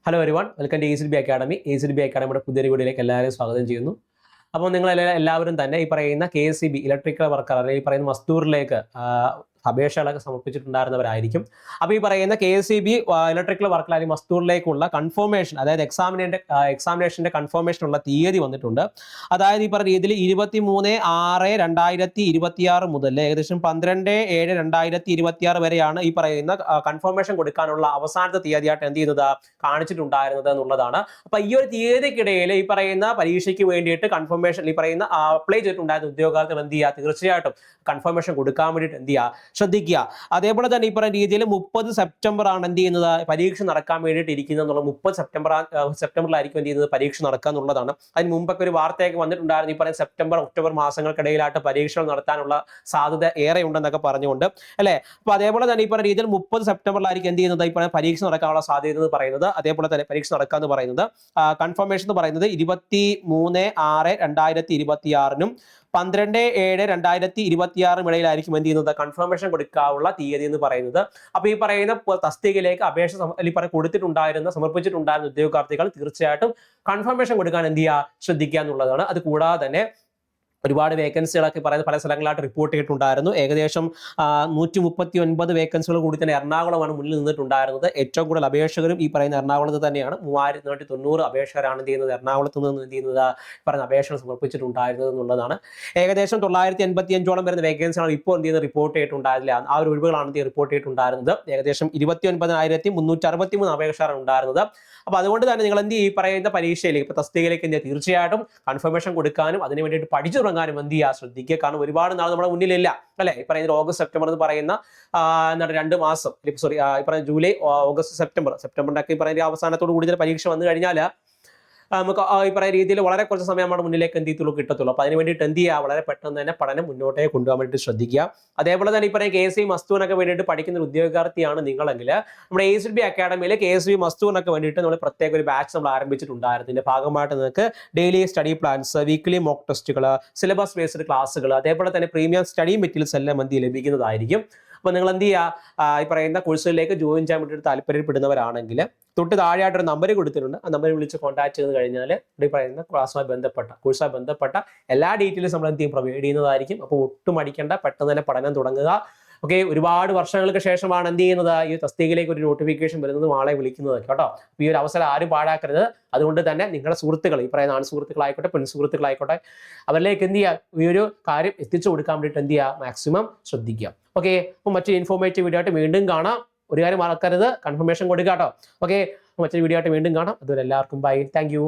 Hello everyone, welcome to ACDB academy. ACDB അക്കാഡമിയുടെ പുതിയൊരു വീഡിയോയിലേക്ക് എല്ലാവരെയും സ്വാഗതം ചെയ്യുന്നു. അപ്പോൾ നിങ്ങൾ എല്ലാവരും തന്നെ ഈ പറയുന്ന KSEB ഇലക്ട്രിക്കൽ വർക്കർ അല്ലെങ്കിൽ ഈ പറയുന്ന മസ്ദൂറിലേക്ക് അപേക്ഷകളൊക്കെ സമർപ്പിച്ചിട്ടുണ്ടായിരുന്നവരായിരിക്കും. അപ്പോൾ ഈ പറയുന്ന KSEB ഇലക്ട്രിക്കൽ വർക്കർ അല്ലെങ്കിൽ മസ്ദൂറിലേക്കുള്ള കൺഫർമേഷൻ, അതായത് എക്സാമിനേഷൻ്റെ കൺഫർമേഷനുള്ള തീയതി വന്നിട്ടുണ്ട്. അതായത് ഈ പറഞ്ഞ രീതിയിൽ 23/6/2026 മുതൽ ഏകദേശം 12/7/2026 വരെയാണ് ഈ പറയുന്ന കൺഫർമേഷൻ കൊടുക്കാനുള്ള അവസാനത്തെ തീയതിയായിട്ട് എന്ത് ചെയ്യുന്നത് കാണിച്ചിട്ടുണ്ടായിരുന്നത് എന്നുള്ളതാണ്. അപ്പോൾ ഈ ഒരു തീയതിക്കിടയിൽ ഈ പറയുന്ന പരീക്ഷയ്ക്ക് വേണ്ടിയിട്ട് കൺഫർമേഷൻ ഈ പറയുന്ന അപ്ലൈ ചെയ്തിട്ടുണ്ടായിരുന്ന ഉദ്യോഗാർത്ഥികൾ എന്ത് ചെയ്യുക, തീർച്ചയായിട്ടും കൺഫർമേഷൻ കൊടുക്കാൻ വേണ്ടിയിട്ട് എന്ത് ചെയ്യുക, ശ്രദ്ധിക്കുക. അതേപോലെ തന്നെ ഈ പറയുന്ന രീതിയിൽ 30 സെപ്റ്റംബർ ആണ് എന്ത് ചെയ്യുന്നത് പരീക്ഷ നടക്കാൻ വേണ്ടിയിട്ട് ഇരിക്കുന്നത് എന്നുള്ള 30 സെപ്റ്റംബറിലായിരിക്കും എന്ത് ചെയ്യുന്നത് പരീക്ഷ നടക്കുക എന്നുള്ളതാണ്. അതിന് മുമ്പൊക്കെ ഒരു വാർത്തയൊക്കെ വന്നിട്ടുണ്ടായിരുന്നു, ഈ പറയുന്ന സെപ്റ്റംബർ ഒക്ടോബർ മാസങ്ങൾക്കിടയിലായിട്ട് പരീക്ഷകൾ നടത്താനുള്ള സാധ്യത ഏറെ ഉണ്ടെന്നൊക്കെ പറഞ്ഞുകൊണ്ട് അല്ലേ. അപ്പോൾ അതേപോലെ തന്നെ ഈ പറയുന്ന രീതിയിൽ 30 സെപ്റ്റംബറിലായിരിക്കും എന്ത് ചെയ്യുന്നത് ഈ പറയുന്ന പരീക്ഷ നടക്കാനുള്ള സാധ്യത എന്ന് പറയുന്നത്. അതേപോലെ തന്നെ പരീക്ഷ നടക്കുക എന്ന് പറയുന്നത് കൺഫർമേഷൻ എന്ന് പറയുന്നത് 23/6/2026 12/7/2026 ഇടയിലായിരിക്കും എന്ത് ചെയ്യുന്നത് കൺഫർമേഷൻ കൊടുക്കാനുള്ള തീയതി എന്ന് പറയുന്നത്. അപ്പോൾ ഈ പറയുന്ന തസ്തികയിലേക്ക് അപേക്ഷ സമർപ്പിച്ചിട്ടുണ്ടായിരുന്ന ഉദ്യോഗാർത്ഥികൾ തീർച്ചയായിട്ടും കൺഫർമേഷൻ കൊടുക്കാൻ എന്ത് ചെയ്യുക, ശ്രദ്ധിക്കുക എന്നുള്ളതാണ്. അത് കൂടാതെ തന്നെ ഒരുപാട് വേക്കൻസികളൊക്കെ പറയുന്ന പല സ്ഥലങ്ങളായിട്ട് റിപ്പോർട്ട് ചെയ്തിട്ടുണ്ടായിരുന്നു. ഏകദേശം 139 വേക്കൻസികൾ കൂടി തന്നെ എറണാകുളമാണ് മുന്നിൽ നിന്നിട്ടുണ്ടായിരുന്നത്. ഏറ്റവും കൂടുതൽ അപേക്ഷകരും ഈ പറയുന്ന എറണാകുളത്ത് തന്നെയാണ്. 3490 അപേക്ഷകരാണ് എന്ത് ചെയ്യുന്നത് എറണാകുളത്ത് നിന്ന് എന്ത് ചെയ്യുന്നത് പറയുന്ന അപേക്ഷകൾ സമർപ്പിച്ചിട്ടുണ്ടായിരുന്നത് എന്നുള്ളതാണ്. ഏകദേശം 985ഓളം വരുന്ന വേക്കൻസികളാണ് ഇപ്പോൾ എന്ത് ചെയ്യുന്നത് റിപ്പോർട്ട് ചെയ്തിട്ടുണ്ടായിരുന്നില്ല. ആ ഒരു ഒഴിവുകളാണ് എന്ത് റിപ്പോർട്ട് ചെയ്തിട്ടുണ്ടായിരുന്നത്. ഏകദേശം 29,363 അപേക്ഷകരാണ് ഉണ്ടായിരുന്നത്. അപ്പോൾ അതുകൊണ്ട് തന്നെ നിങ്ങൾ എന്ത് ഈ പറയുന്ന പരീക്ഷയിലേക്ക് ഇപ്പോൾ തസ്തികയിലേക്ക് എന്ത് തീർച്ചയായിട്ടും കൺഫർമേഷൻ കൊടുക്കാനും അതിന് വേണ്ടിയിട്ട് പഠിച്ചു തുടങ്ങാനും എന്ത് ചെയ്യുക, ശ്രദ്ധിക്കുക. കാരണം ഒരുപാട് നാൾ നമ്മുടെ മുന്നിലില്ല അല്ലെ. ഈ പറയുന്ന ഓഗസ്റ്റ് സെപ്റ്റംബർ എന്ന് പറയുന്ന എന്താണ് 2 മാസം, സോറി ഈ പറയുന്ന ജൂലൈ ഓഗസ്റ്റ് സെപ്റ്റംബറിന്റെ ഒക്കെ ഈ പറയുന്ന അവസാനത്തോട് കൂടി പരീക്ഷ വന്നു കഴിഞ്ഞാൽ നമുക്ക് ഈ പറയുന്ന രീതിയിൽ വളരെ കുറച്ച് സമയം നമ്മുടെ മുന്നിലേക്ക് എന്ത് ചെയ്യത്തുള്ളൂ കിട്ടത്തുള്ളൂ. അപ്പോൾ അതിന് വേണ്ടിയിട്ട് എന്ത് ചെയ്യുക, വളരെ പെട്ടെന്ന് തന്നെ പഠനം മുന്നോട്ടേ കൊണ്ടുപോകാൻ വേണ്ടിയിട്ട് ശ്രദ്ധിക്കുക. അതേപോലെ തന്നെ ഈ പറയുന്ന KSEB മസ്ദൂറിനൊക്കെ വേണ്ടിയിട്ട് പഠിക്കുന്ന ഒരു ഉദ്യോഗാർത്ഥിയാണ് നിങ്ങളെങ്കിൽ നമ്മുടെ ACDB അക്കാഡമിയിൽ KSEB മസ്ദൂറിനൊക്കെ വേണ്ടിയിട്ട് നമ്മൾ പ്രത്യേക ഒരു ബാച്ച് നമ്മൾ ആരംഭിച്ചിട്ടുണ്ടായിരുന്നു. ഇതിന്റെ ഭാഗമായിട്ട് നിങ്ങൾക്ക് daily study plans, weekly mock ടെസ്റ്റുകൾ, സിലബസ് ബേസ്ഡ് ക്ലാസ്സുകൾ, അതേപോലെ തന്നെ പ്രീമിയം സ്റ്റഡി മെറ്റീരിയൽസ് എല്ലാം എന്ത് ലഭിക്കുന്നതായിരിക്കും. അപ്പോൾ നിങ്ങൾ എന്ത് ചെയ്യുക, ഈ പറയുന്ന കോഴ്സുകളിലേക്ക് ജോയിൻ ചെയ്യാൻ വേണ്ടിയിട്ട് താല്പര്യപ്പെടുന്നവരാണെങ്കിൽ തൊട്ട് താഴെയായിട്ടൊരു നമ്പർ കൊടുത്തിട്ടുണ്ട്. ആ നമ്പർ വിളിച്ച് കോൺടാക്ട് ചെയ്ത് കഴിഞ്ഞാൽ ഈ പറയുന്ന കോഴ്സുമായി ബന്ധപ്പെട്ട എല്ലാ ഡീറ്റെയിൽസും നമ്മൾ എന്ത് ചെയ്യും പ്രൊവൈഡ് ചെയ്യുന്നതായിരിക്കും. അപ്പോൾ ഒട്ടും അടിക്കേണ്ട, പെട്ടെന്ന് തന്നെ പഠനം തുടങ്ങുക. ഓക്കെ, ഒരുപാട് വർഷങ്ങൾക്ക് ശേഷമാണ് എന്ത് ചെയ്യുന്നത് ഈ തസ്തികയിലേക്ക് ഒരു നോട്ടിഫിക്കേഷൻ വരുന്നതും ആളെ വിളിക്കുന്നത് കേട്ടോ. ഈ ഒരു അവസരം ആരും പാഴാക്കരുത്. അതുകൊണ്ട് തന്നെ നിങ്ങളുടെ സുഹൃത്തുക്കൾ, ഈ പറയുന്ന ആൺസുഹൃത്തുക്കളായിക്കോട്ടെ പെൺസുഹൃത്തുക്കളായിക്കോട്ടെ, അവരിലേക്ക് എന്ത് ചെയ്യുക, ഈ ഒരു കാര്യം എത്തിച്ചു കൊടുക്കാൻ വേണ്ടിയിട്ട് എന്ത് ചെയ്യുക, മാക്സിമം ശ്രദ്ധിക്കുക. ഓക്കെ, അപ്പോൾ മറ്റൊരു ഇൻഫോർമേറ്റീവ് വീഡിയോ ആയിട്ട് വീണ്ടും കാണാം. ഒരു കാര്യം മറക്കരുത്, കൺഫർമേഷൻ കൊടുക്കുക കേട്ടോ. ഓക്കെ, മറ്റൊരു വീഡിയോ ആയിട്ട് വീണ്ടും കാണാം. അതുവരെ എല്ലാവർക്കും ബൈ, താങ്ക് യു.